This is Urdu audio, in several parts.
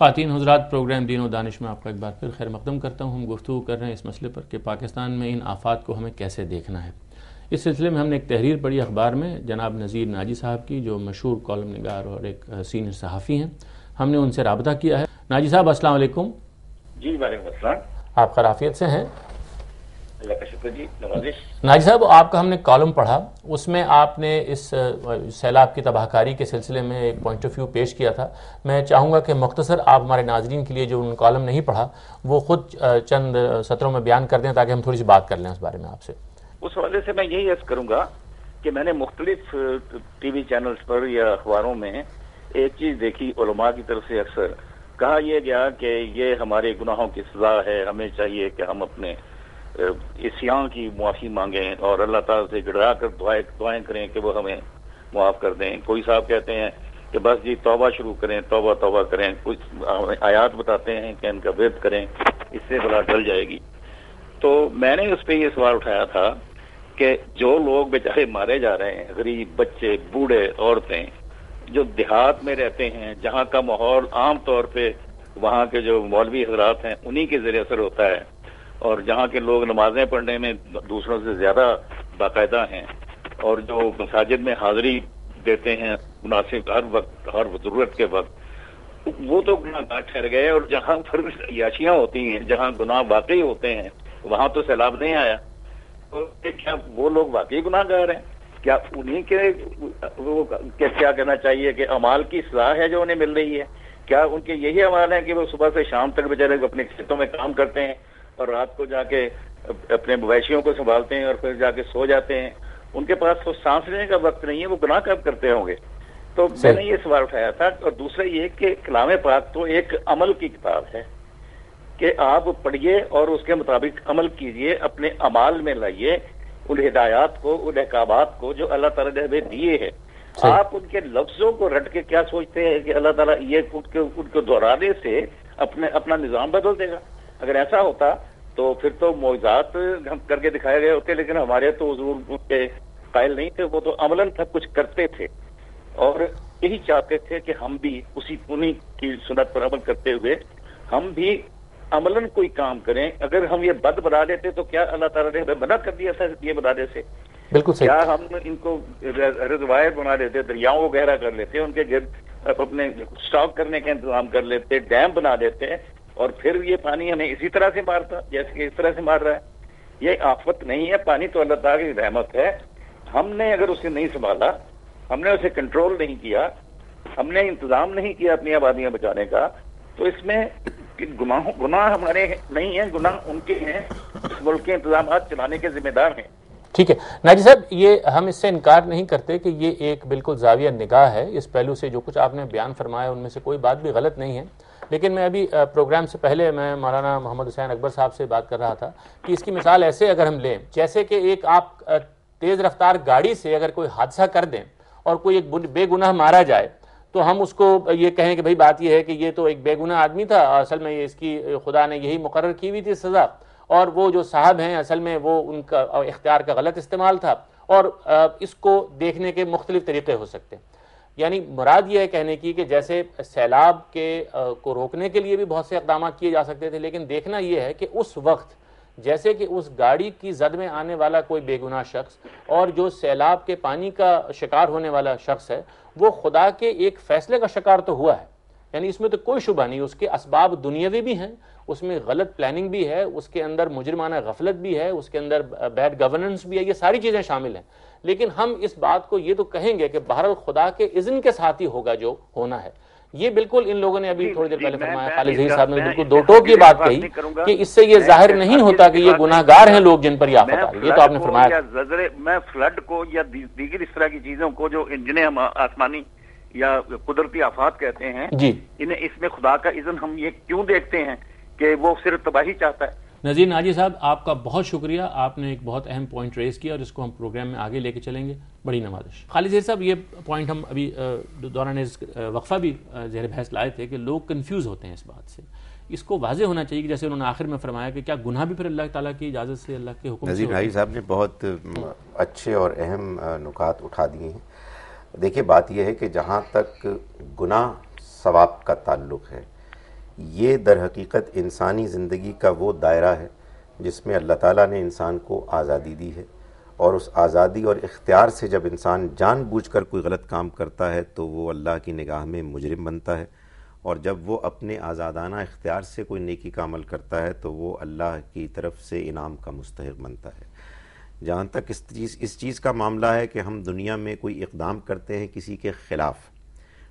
خواتین حضرات، پروگرام دین و دانش میں آپ کا ایک بار پھر خیر مقدم کرتا ہوں. ہم گفتگو کر رہے ہیں اس مسئلے پر کہ پاکستان میں ان آفات کو ہمیں کیسے دیکھنا ہے. اس سلسلے میں ہم نے ایک تحریر پڑھی اخبار میں جناب نذیر ناجی صاحب کی، جو مشہور کالم نگار اور ایک سینئر صحافی ہیں. ہم نے ان سے رابطہ کیا ہے. ناجی صاحب السلام علیکم. جی وعلیکم السلام. آپ خیریت سے ہیں؟ اللہ کا شکر جی. نوازش. ناجی صاحب، آپ کا ہم نے کالم پڑھا، اس میں آپ نے اس سیلاب کی تباہ کاری کے سلسلے میں ایک پوائنٹ آف ویو پیش کیا تھا. میں چاہوں گا کہ مختصر آپ ہمارے ناظرین کے لیے جو ان کالم نہیں پڑھا وہ خود چند سطروں میں بیان کر دیں تاکہ ہم تھوڑی سی بات کر لیں اس بارے میں آپ سے. اس حوالے سے میں یہی عرض کروں گا کہ میں نے مختلف ٹی وی چینلز پر یا اخباروں میں ایک چیز دیکھی، علماء کی طرف سے اکثر کہا یہ گیا کہ یہ ہمارے گناہوں کی سزا ہے، ہمیں چاہیے کہ ہم اپنے عصیان کی معافی مانگیں اور اللہ تعالیٰ سے گڑا کر دعائیں کریں کہ وہ ہمیں معاف کر دیں. کوئی صاحب کہتے ہیں کہ بس جی توبہ شروع کریں، توبہ کریں. کچھ آیات بتاتے ہیں کہ ان کا ورد کریں، اس سے بلا ٹل جائے گی. تو میں نے اس پہ یہ سوال اٹھایا تھا کہ جو لوگ بیچارے مارے جا رہے ہیں، غریب بچے، بوڑھے، عورتیں، جو دیہات میں رہتے ہیں، جہاں کا ماحول عام طور پہ وہاں کے جو مولوی حضرات ہیں انہی کے ذریعے اثر ہوتا ہے، اور جہاں کے لوگ نمازیں پڑھنے میں دوسروں سے زیادہ باقاعدہ ہیں اور جو مساجد میں حاضری دیتے ہیں مناسب ہر وقت، ہر ضرورت کے وقت، وہ تو گناہ گار ٹھہر گئے. اور جہاں پر عیاشیاں ہوتی ہیں، جہاں گناہ واقعی ہوتے ہیں، وہاں تو سیلاب نہیں آیا. تو کیا وہ لوگ واقعی گناہ گار ہیں؟ کیا انہی کے وہ کیا کہنا چاہیے کہ اعمال کی سزا ہے جو انہیں مل رہی ہے؟ کیا ان کے یہی اعمال ہیں کہ وہ صبح سے شام تک بیچارے اپنے کھیتوں میں کام کرتے ہیں اور رات کو جا کے اپنے مویشیوں کو سنبھالتے ہیں اور پھر جا کے سو جاتے ہیں؟ ان کے پاس تو سانس لینے کا وقت نہیں ہے، وہ گناہ کب کرتے ہوں گے؟ تو میں نے یہ سوال اٹھایا تھا. اور دوسرا یہ کہ کلام پاک تو ایک عمل کی کتاب ہے کہ آپ پڑھیے اور اس کے مطابق عمل کیجئے، اپنے اعمال میں لائیے ان ہدایات کو، ان احکامات کو جو اللہ تعالیٰ نے ہمیں دیے ہیں. آپ ان کے لفظوں کو رٹ کے کیا سوچتے ہیں کہ اللہ تعالیٰ یہ ان کو دہرانے سے اپنا نظام بدل دے گا؟ اگر ایسا ہوتا تو پھر تو معجزات ہم کر کے دکھائے گئے ہوتے، لیکن ہمارے تو حضور ان کے قائل نہیں تھے. وہ تو عملاً سب کچھ کرتے تھے اور یہی چاہتے تھے کہ ہم بھی انہی کی سنت پر عمل کرتے ہوئے ہم بھی عملاً کوئی کام کریں. اگر ہم یہ بد بنا لیتے تو کیا اللہ تعالیٰ نے ہمیں منع کر دیا تھا یہ بنانے سے؟ بالکل صحیح. کیا ہم ان کو ریزروائر بنا لیتے، دریاؤں کو گہرا کر لیتے، ان کے گرد اپنے سٹاک کرنے کا انتظام کر لیتے، ڈیم بنا دیتے، اور پھر یہ پانی ہمیں اسی طرح سے مارتا جیسے کہ اس طرح سے مار رہا ہے؟ یہ آفت نہیں ہے، پانی تو اللہ تعالیٰ کی رحمت ہے. ہم نے اگر اسے نہیں سنبھالا، ہم نے اسے کنٹرول نہیں کیا، ہم نے انتظام نہیں کیا اپنی آبادیاں بچانے کا، تو اس میں گناہ ہمارے نہیں ہیں، گناہ ان کے ہیں. اس ملک کے انتظامات چلانے کے ذمہ دار ہیں. ٹھیک ہے ناجی صاحب، یہ ہم اس سے انکار نہیں کرتے کہ یہ ایک بالکل زاویہ نگاہ ہے. اس پہلو سے جو کچھ آپ نے بیان فرمایا ان میں سے کوئی بات بھی غلط نہیں ہے. لیکن میں ابھی پروگرام سے پہلے میں مولانا محمد حسین اکبر صاحب سے بات کر رہا تھا کہ اس کی مثال ایسے اگر ہم لیں جیسے کہ ایک آپ تیز رفتار گاڑی سے اگر کوئی حادثہ کر دیں اور کوئی ایک بے گناہ مارا جائے تو ہم اس کو یہ کہیں کہ بھئی بات یہ ہے کہ یہ تو ایک بے گناہ آدمی تھا، اصل میں اس کی خدا نے یہی مقرر کی ہوئی تھی سزا، اور وہ جو صاحب ہیں اصل میں وہ ان کا اختیار کا غلط استعمال تھا، اور اس کو دیکھنے کے مختلف طریقے ہو سکتے ہیں. یعنی مراد یہ ہے کہنے کی کہ جیسے سیلاب کو روکنے کے لیے بھی بہت سے اقدامات کیے جا سکتے تھے، لیکن دیکھنا یہ ہے کہ اس وقت جیسے کہ اس گاڑی کی زد میں آنے والا کوئی بے گناہ شخص اور جو سیلاب کے پانی کا شکار ہونے والا شخص ہے وہ خدا کے ایک فیصلے کا شکار تو ہوا ہے. یعنی اس میں تو کوئی شبہ نہیں، اس کے اسباب دنیاوی بھی ہیں، اس میں غلط پلاننگ بھی ہے، اس کے اندر مجرمانہ غفلت بھی ہے، اس کے اندر بیڈ گورننس بھی ہے، یہ ساری چیزیں شامل ہیں. لیکن ہم اس بات کو یہ تو کہیں گے کہ بہرحال خدا کے اذن کے ساتھ ہی ہوگا جو ہونا ہے. یہ بالکل ان لوگوں نے ابھی تھوڑی دیر پہلے فرمایا، خالد ظہیر صاحب نے بالکل دو ٹوک کی بات کہی کہ اس سے یہ ظاہر نہیں ہوتا کہ یہ گناہ گار ہیں لوگ جن پر یہ آفت آ رہی ہے. یہ تو آپ نے فرمایا. میں فلڈ کو یا دیگر اس طرح کی چیزوں کو جو جنہیں ہم آسمانی یا قدرتی آفات کہتے ہیں، جی، انہیں اس میں خدا کا اذن ہم یہ کیوں دیکھتے ہیں کہ وہ صرف تباہی چاہتا ہے؟ نذیر ناجی صاحب، آپ کا بہت شکریہ. آپ نے ایک بہت اہم پوائنٹ ریز کیا اور اس کو ہم پروگرام میں آگے لے کے چلیں گے. بڑی نوازش. خالد ظہیر صاحب، یہ پوائنٹ ہم ابھی دوران وقفہ بھی زیر بحث لائے تھے کہ لوگ کنفیوز ہوتے ہیں اس بات سے. اس کو واضح ہونا چاہیے کہ جیسے انہوں نے آخر میں فرمایا کہ کیا گناہ بھی پھر اللہ تعالیٰ کی اجازت سے، اللہ کے حکم سے؟ نذیر ناجی صاحب نے بہت اچھے اور اہم نکات اٹھا دیے ہیں. دیکھیے بات یہ ہے کہ جہاں تک گناہ ثواب کا تعلق ہے، یہ در حقیقت انسانی زندگی کا وہ دائرہ ہے جس میں اللہ تعالیٰ نے انسان کو آزادی دی ہے، اور اس آزادی اور اختیار سے جب انسان جان بوجھ کر کوئی غلط کام کرتا ہے تو وہ اللہ کی نگاہ میں مجرم بنتا ہے، اور جب وہ اپنے آزادانہ اختیار سے کوئی نیکی کا عمل کرتا ہے تو وہ اللہ کی طرف سے انعام کا مستحق بنتا ہے۔ جہاں تک اس چیز کا معاملہ ہے کہ ہم دنیا میں کوئی اقدام کرتے ہیں کسی کے خلاف،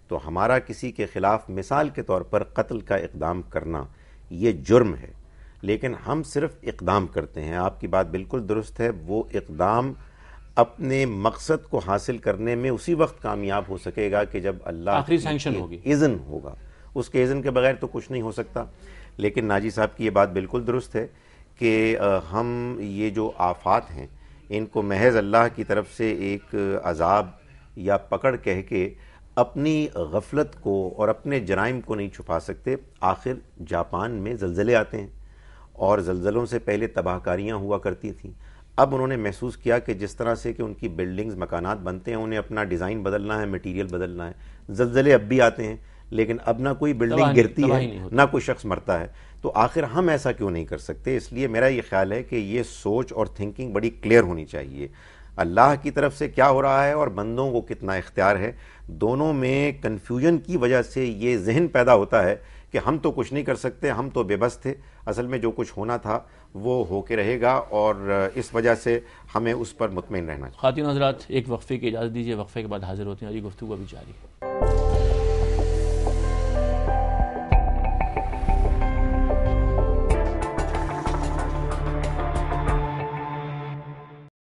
تو ہمارا کسی کے خلاف مثال کے طور پر قتل کا اقدام کرنا یہ جرم ہے، لیکن ہم صرف اقدام کرتے ہیں۔ آپ کی بات بالکل درست ہے، وہ اقدام اپنے مقصد کو حاصل کرنے میں اسی وقت کامیاب ہو سکے گا کہ جب اللہ آخری سینکشن ہوگی، اذن ہوگا، اس کے اذن کے بغیر تو کچھ نہیں ہو سکتا۔ لیکن ناجی صاحب کی یہ بات بالکل درست ہے کہ ہم یہ جو آفات ہیں ان کو محض اللہ کی طرف سے ایک عذاب یا پکڑ کہہ کے اپنی غفلت کو اور اپنے جرائم کو نہیں چھپا سکتے۔ آخر جاپان میں زلزلے آتے ہیں اور زلزلوں سے پہلے تباہ کاریاں ہوا کرتی تھیں، اب انہوں نے محسوس کیا کہ جس طرح سے کہ ان کی بلڈنگز مکانات بنتے ہیں انہیں اپنا ڈیزائن بدلنا ہے، میٹیریل بدلنا ہے۔ زلزلے اب بھی آتے ہیں لیکن اب نہ کوئی بلڈنگ گرتی ہے نہ کوئی شخص مرتا ہے، تو آخر ہم ایسا کیوں نہیں کر سکتے؟ اس لیے میرا یہ خیال ہے کہ یہ سوچ اور تھنکنگ بڑی کلیئر ہونی چاہیے۔ اللہ کی طرف سے کیا ہو رہا ہے اور بندوں کو کتنا اختیار ہے، دونوں میں کنفیوژن کی وجہ سے یہ ذہن پیدا ہوتا ہے کہ ہم تو کچھ نہیں کر سکتے، ہم تو بے بس تھے۔ اصل میں جو کچھ ہونا تھا وہ ہو کے رہے گا، اور اس وجہ سے ہمیں اس پر مطمئن رہنا چاہیے۔ خواتین حضرات، ایک وقفے کی اجازت دیجیے، وقفے کے بعد حاضر ہوتے ہیں، ابھی گفتگو ابھی جاری ہے۔